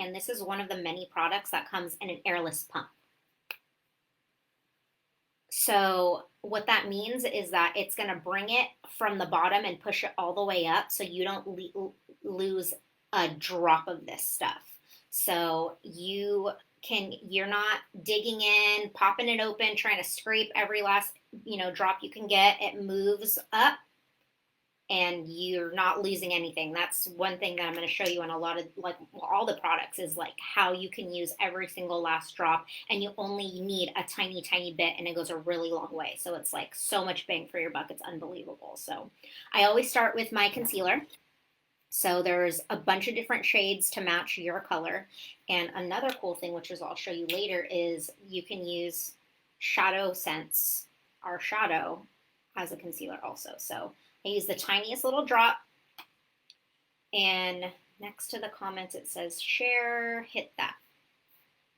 and this is one of the many products that comes in an airless pump. So what that means is that it's going to bring it from the bottom and push it all the way up so you don't lose a drop of this stuff. So you're not digging in, popping it open, trying to scrape every last, drop you can get. It moves up and you're not losing anything. That's one thing that I'm going to show you in a lot of, like, all the products, is like how you can use every single last drop, and you only need a tiny, tiny bit, and it goes a really long way. So it's like so much bang for your buck. It's unbelievable. So I always start with my concealer. So there's a bunch of different shades to match your color. And another cool thing, which is I'll show you later, is you can use Shadow Sense, our shadow, as a concealer also. So I use the tiniest little drop, and next to the comments it says share, hit that.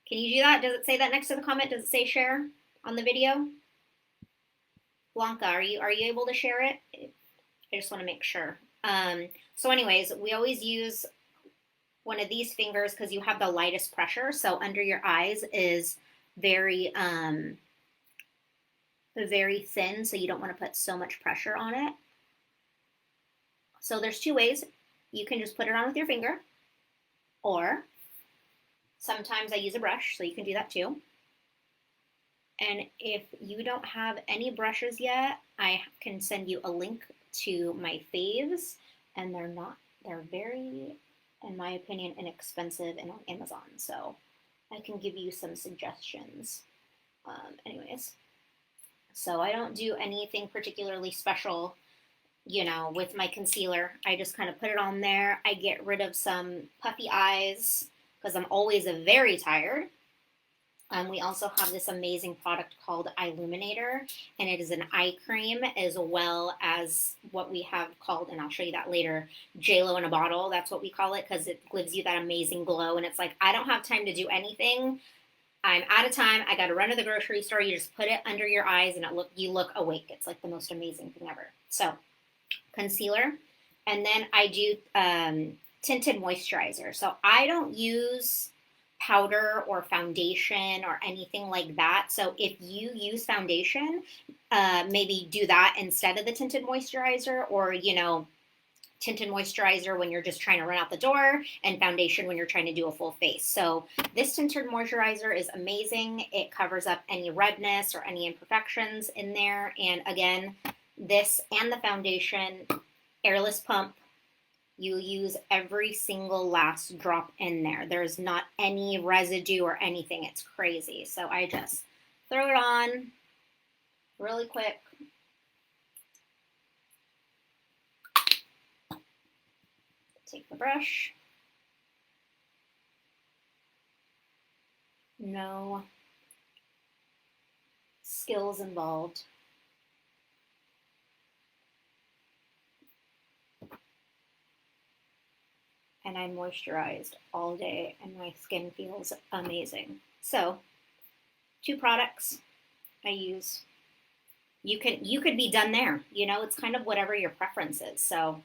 Can you do that? Does it say that next to the comment? Does it say share on the video? Blanca, are you able to share it? I just want to make sure. So anyways, we always use one of these fingers because you have the lightest pressure. So under your eyes is very thin, so you don't want to put so much pressure on it. So there's two ways. You can just put it on with your finger, or sometimes I use a brush, so you can do that too. And if you don't have any brushes yet, I can send you a link to my faves, and they're very, in my opinion, inexpensive and on Amazon. So I can give you some suggestions. Anyways, so I don't do anything particularly special, with my concealer. I just kind of put it on there. I get rid of some puffy eyes because I'm always very tired. We also have this amazing product called Illuminator, and it is an eye cream as well as what we have called, and I'll show you that later, JLo in a bottle. That's what we call it because it gives you that amazing glow. And it's like, I don't have time to do anything. I'm out of time. I got to run to the grocery store. You just put it under your eyes and you look awake. It's like the most amazing thing ever. So concealer, and then I do tinted moisturizer. So I don't use powder or foundation or anything like that. So if you use foundation, maybe do that instead of the tinted moisturizer, or tinted moisturizer when you're just trying to run out the door, and foundation when you're trying to do a full face. So this tinted moisturizer is amazing. It covers up any redness or any imperfections in there. And again, this and the foundation, airless pump, you use every single last drop in there. There's not any residue or anything. It's crazy. So I just throw it on really quick. Take the brush. No skills involved. And I'm moisturized all day and my skin feels amazing. So, two products I use. You could be done there. It's kind of whatever your preference is. So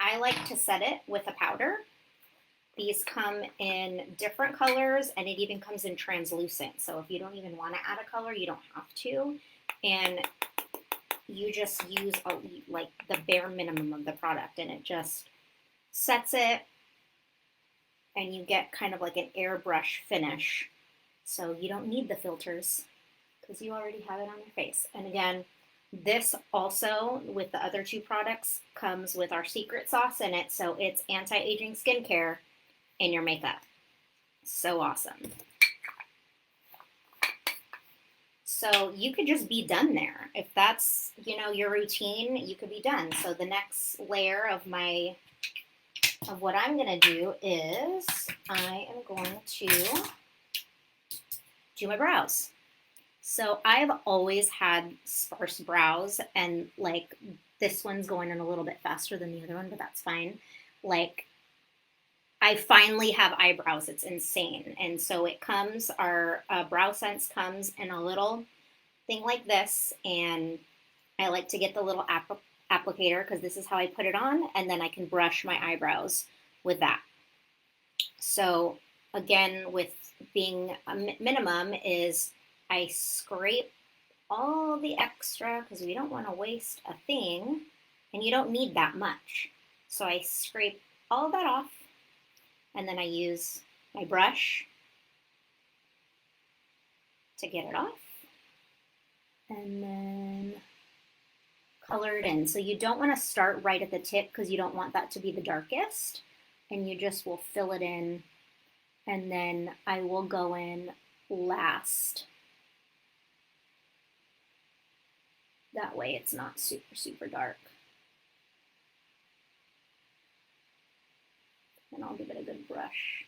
I like to set it with a powder. These come in different colors, and it even comes in translucent. So if you don't even want to add a color, you don't have to. And you just use like the bare minimum of the product, and it just sets it, and you get kind of like an airbrush finish. So you don't need the filters because you already have it on your face. And again, this also, with the other two products, comes with our secret sauce in it. So it's anti-aging skincare in your makeup. So awesome. So you could just be done there. If that's, your routine, you could be done. So the next layer of what I'm going to do is I am going to do my brows. So I've always had sparse brows, and like this one's going in a little bit faster than the other one, but that's fine. Like, I finally have eyebrows. It's insane. And so it comes, our Brow Sense comes in a little thing like this. And I like to get the little applicator because this is how I put it on. And then I can brush my eyebrows with that. So again, with being a minimum is I scrape all the extra because we don't want to waste a thing, and you don't need that much. So I scrape all that off, and then I use my brush to get it off, and then color it in. So you don't want to start right at the tip because you don't want that to be the darkest, and you just will fill it in, and then I will go in last. That way it's not super, super dark. And I'll give it a good brush.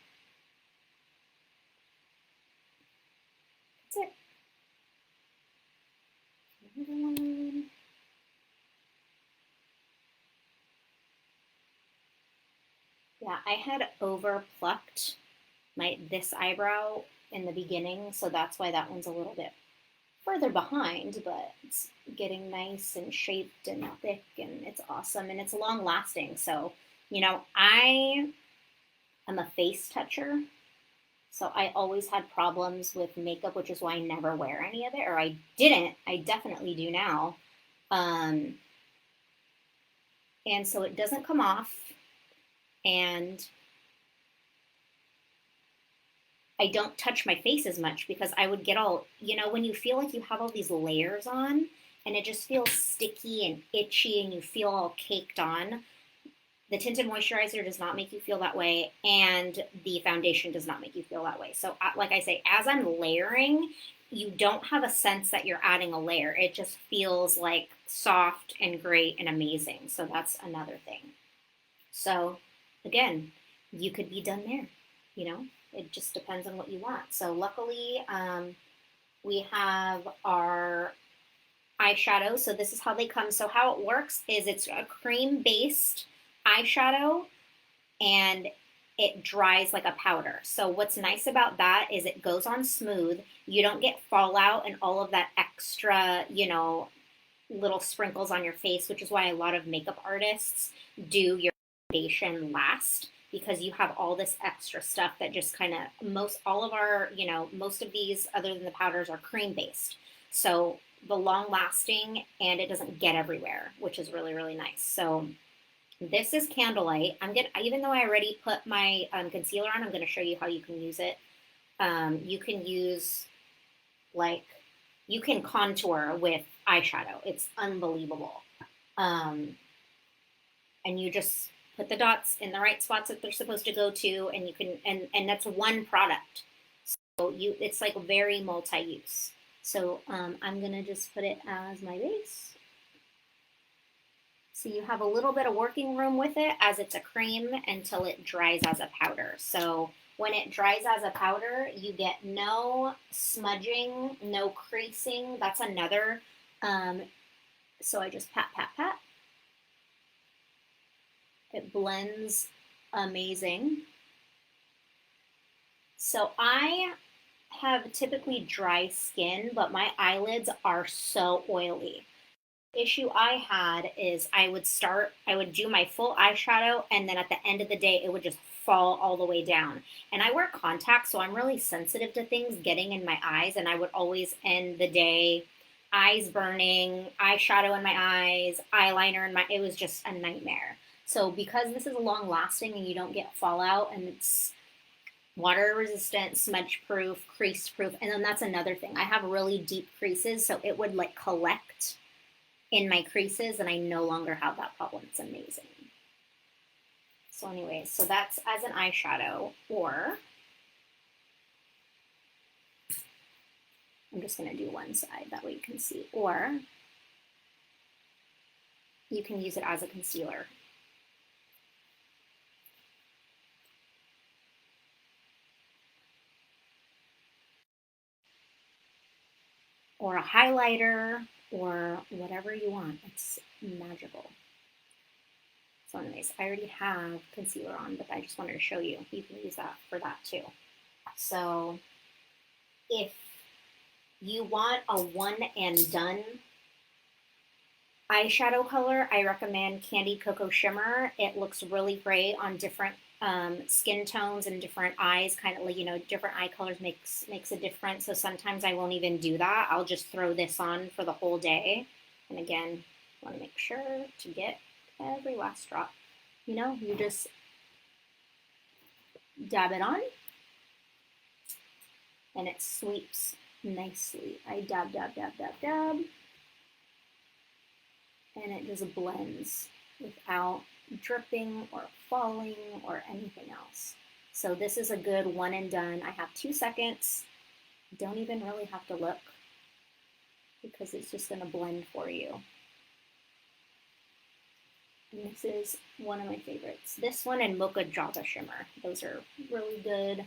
That's it. Another one. Yeah, I had over plucked this eyebrow in the beginning, so that's why that one's a little bit further behind, but it's getting nice and shaped and thick, and it's awesome, and it's long lasting. So, I am a face toucher, so I always had problems with makeup, which is why I never wear any of it, or I didn't. I definitely do now. And so it doesn't come off, and I don't touch my face as much because I would get all, when you feel like you have all these layers on and it just feels sticky and itchy and you feel all caked on, the tinted moisturizer does not make you feel that way, and the foundation does not make you feel that way. So, like I say, as I'm layering, you don't have a sense that you're adding a layer. It just feels like soft and great and amazing. So that's another thing. So again, you could be done there. It just depends on what you want. So luckily, we have our eyeshadow. So this is how they come. So how it works is it's a cream-based eyeshadow, and it dries like a powder. So what's nice about that is it goes on smooth. You don't get fallout and all of that extra, little sprinkles on your face, which is why a lot of makeup artists do your foundation last, because you have all this extra stuff that just kind of most of these, other than the powders, are cream based. So the long lasting, and it doesn't get everywhere, which is really, really nice. So this is Candlelight. Even though I already put my concealer on, I'm gonna show you how you can use it. You can use, you can contour with eyeshadow. It's unbelievable. And you just put the dots in the right spots that they're supposed to go to, and you can, and that's one product. So it's like very multi-use. So I'm gonna just put it as my base. So you have a little bit of working room with it as it's a cream until it dries as a powder. So when it dries as a powder, you get no smudging, no creasing. That's another. So I just pat, pat, pat. It blends amazing. So I have typically dry skin, but my eyelids are so oily. Issue I had is I would do my full eyeshadow, and then at the end of the day, it would just fall all the way down. And I wear contacts, so I'm really sensitive to things getting in my eyes, and I would always end the day eyes burning, eyeshadow in my eyes, eyeliner in it was just a nightmare. So because this is long lasting and you don't get fallout, and it's water resistant, smudge proof, crease proof, and then that's another thing. I have really deep creases, so it would collect in my creases, and I no longer have that problem. It's amazing. So anyways, so that's as an eyeshadow, or I'm just gonna do one side, that way you can see, or you can use it as a concealer. Or a highlighter, or whatever you want. It's magical. So anyways, I already have concealer on, but I just wanted to show you. You can use that for that too. So if you want a one and done eyeshadow color, I recommend Candied Cocoa Shimmer. It looks really great on different skin tones and different eyes, kind of like, different eye colors makes a difference. So sometimes I won't even do that. I'll just throw this on for the whole day. And again, want to make sure to get every last drop. You just dab it on and it sweeps nicely. I dab, dab, dab, dab, dab. And it just blends without dripping or falling or anything else. So this is a good one and done. I have 2 seconds. Don't even really have to look because it's just going to blend for you. And this is one of my favorites. This one and Mocha Java Shimmer. Those are really good.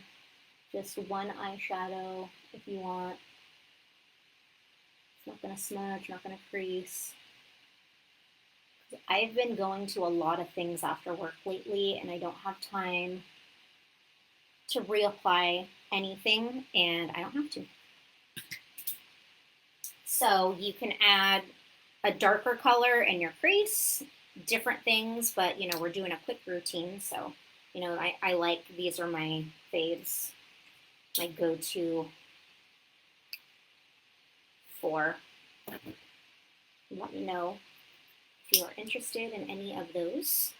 Just one eyeshadow if you want. It's not going to smudge, not going to crease. I've been going to a lot of things after work lately and I don't have time to reapply anything, and I don't have to. So you can add a darker color in your crease, different things, but we're doing a quick routine. So, I like, these are my faves, my go-to 4. Let me know if you are interested in any of those.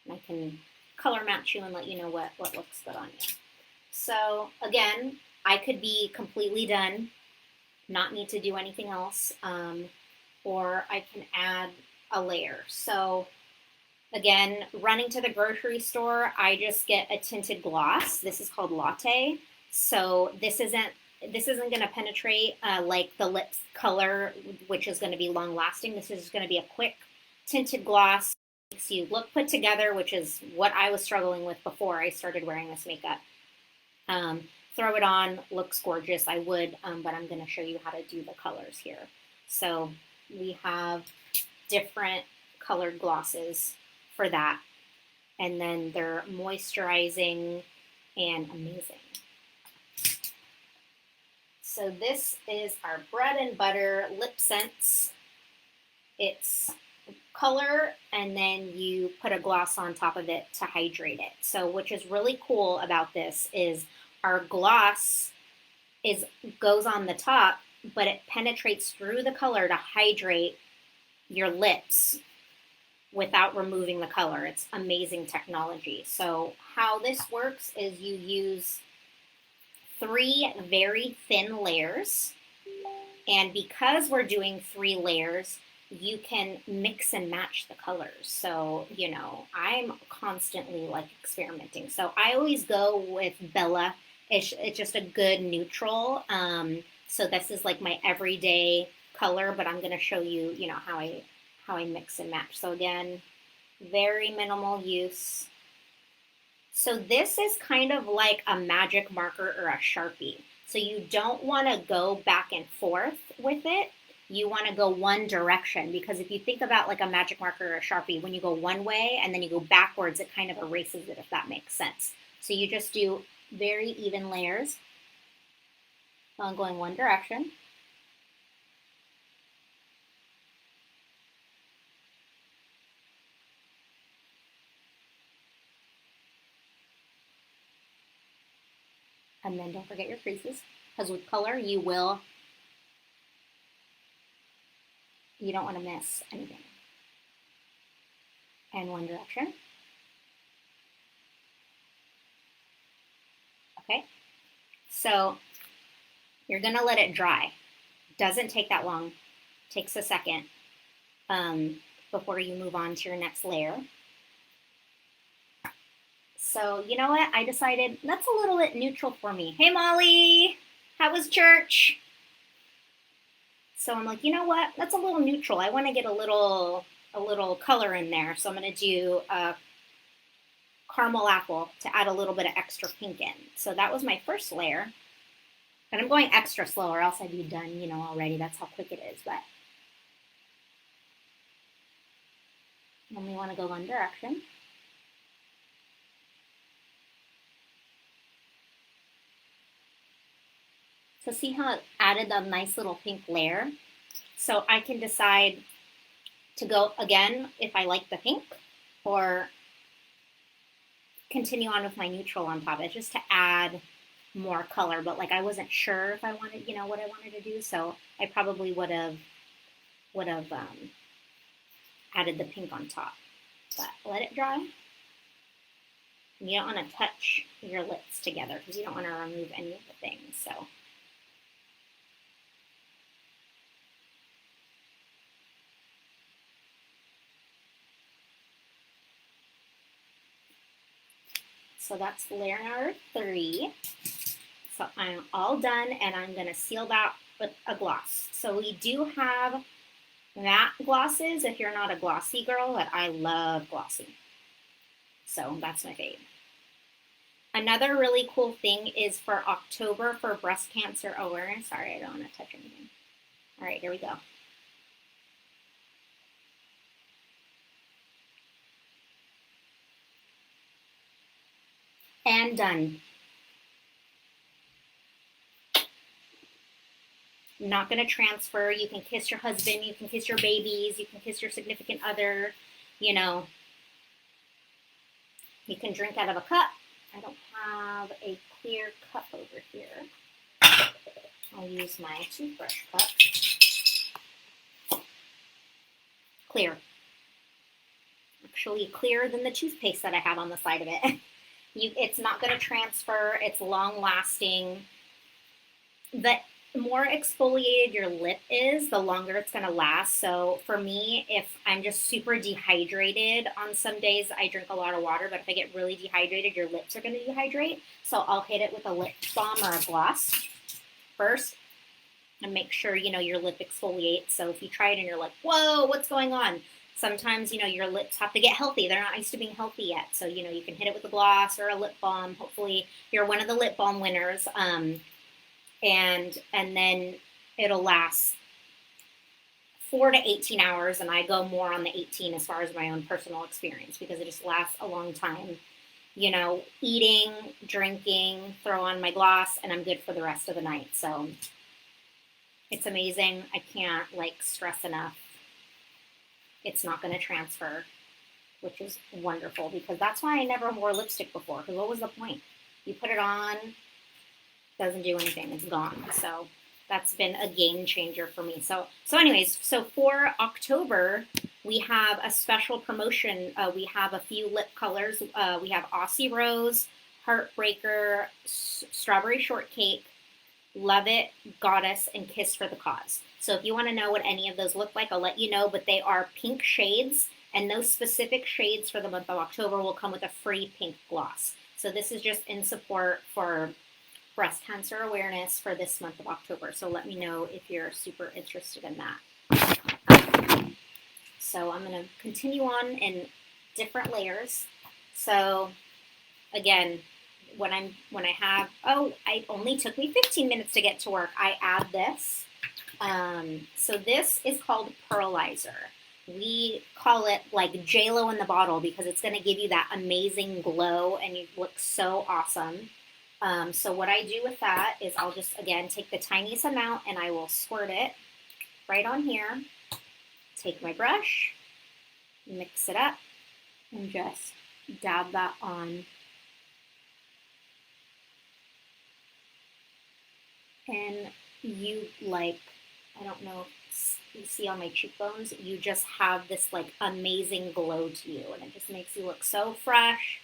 And I can color match you and let you know what looks good on you. So again, I could be completely done, not need to do anything else, or I can add a layer. So again, running to the grocery store, I just get a tinted gloss. This is called Latte. So this isn't going to penetrate like the lips color, which is going to be long lasting. This is going to be a quick tinted gloss. Makes you look put together, which is what I was struggling with before I started wearing this makeup. Throw it on, looks gorgeous. I would, but I'm going to show you how to do the colors here. So we have different colored glosses for that. And then they're moisturizing and amazing. So this is our bread and butter lip scents. It's color, and then you put a gloss on top of it to hydrate it. So which is really cool about this is our gloss goes on the top, but it penetrates through the color to hydrate your lips without removing the color. It's amazing technology. So how this works is you use 3 very thin layers, and because we're doing 3 layers, you can mix and match the colors. So, I'm constantly like experimenting. So I always go with Bella. It's just a good neutral. So this is like my everyday color, but I'm going to show you, how I mix and match. So again, very minimal use. So this is kind of like a magic marker or a Sharpie. So you don't want to go back and forth with it. You want to go one direction, because if you think about like a magic marker or a Sharpie, when you go one way and then you go backwards, it kind of erases it, if that makes sense. So you just do very even layers. So I'm going one direction. And then don't forget your creases, because with color, you don't want to miss anything. And one direction. Okay, so you're gonna let it dry. Doesn't take that long, takes a second before you move on to your next layer. So you know what, I decided that's a little bit neutral for me. Hey Molly, how was church? So I'm like, you know what, that's a little neutral. I want to get a little color in there. So I'm going to do a caramel apple to add a little bit of extra pink in. So that was my first layer. And I'm going extra slow, or else I'd be done, already. That's how quick it is. But only want to go one direction. So see how it added a nice little pink layer? So I can decide to go again if I like the pink, or continue on with my neutral on top. It's just to add more color, but like I wasn't sure if I wanted, what I wanted to do, so I probably would have added the pink on top. But let it dry. You don't want to touch your lips together because you don't want to remove any of the things. So that's layer number 3. So I'm all done, and I'm going to seal that with a gloss. So we do have matte glosses if you're not a glossy girl, but I love glossy. So that's my fave. Another really cool thing is for October for breast cancer awareness. Sorry, I don't want to touch anything. All right, here we go. And done. Not going to transfer. You can kiss your husband, you can kiss your babies, you can kiss your significant other, you can drink out of a cup. I don't have a clear cup over here. I'll use my toothbrush cup. Clear. Actually clearer than the toothpaste that I have on the side of it. It's not going to transfer. It's long lasting. The more exfoliated your lip is, the longer it's going to last. So for me, if I'm just super dehydrated on some days, I drink a lot of water, but if I get really dehydrated, your lips are going to dehydrate. So I'll hit it with a lip balm or a gloss first and make sure, your lip exfoliates. So if you try it and you're like, whoa, what's going on? Sometimes, your lips have to get healthy. They're not used to being healthy yet. So, you can hit it with a gloss or a lip balm. Hopefully you're one of the lip balm winners. And then it'll last 4 to 18 hours, and I go more on the 18 as far as my own personal experience because it just lasts a long time. Eating, drinking, throw on my gloss, and I'm good for the rest of the night. So it's amazing. I can't stress enough. It's not going to transfer, which is wonderful because that's why I never wore lipstick before. Because what was the point? You put it on, doesn't do anything. It's gone. So that's been a game changer for me. So anyways, so for October, we have a special promotion. We have a few lip colors. We have Aussie Rose, Heartbreaker, Strawberry Shortcake, Love It, Goddess, and Kiss for the Cause. So if you want to know what any of those look like, I'll let you know, but they are pink shades, and those specific shades for the month of October will come with a free pink gloss. So this is just in support for breast cancer awareness for this month of October. So let me know if you're super interested in that. So I'm going to continue on in different layers. So again, it only took me 15 minutes to get to work. I add this. So this is called Pearlizer. We call it like J-Lo in the bottle because it's going to give you that amazing glow and you look so awesome. So what I do with that is I'll just, again, take the tiniest amount and I will squirt it right on here. Take my brush, mix it up, and just dab that on. And I don't know, you see on my cheekbones, you just have this amazing glow to you, and it just makes you look so fresh,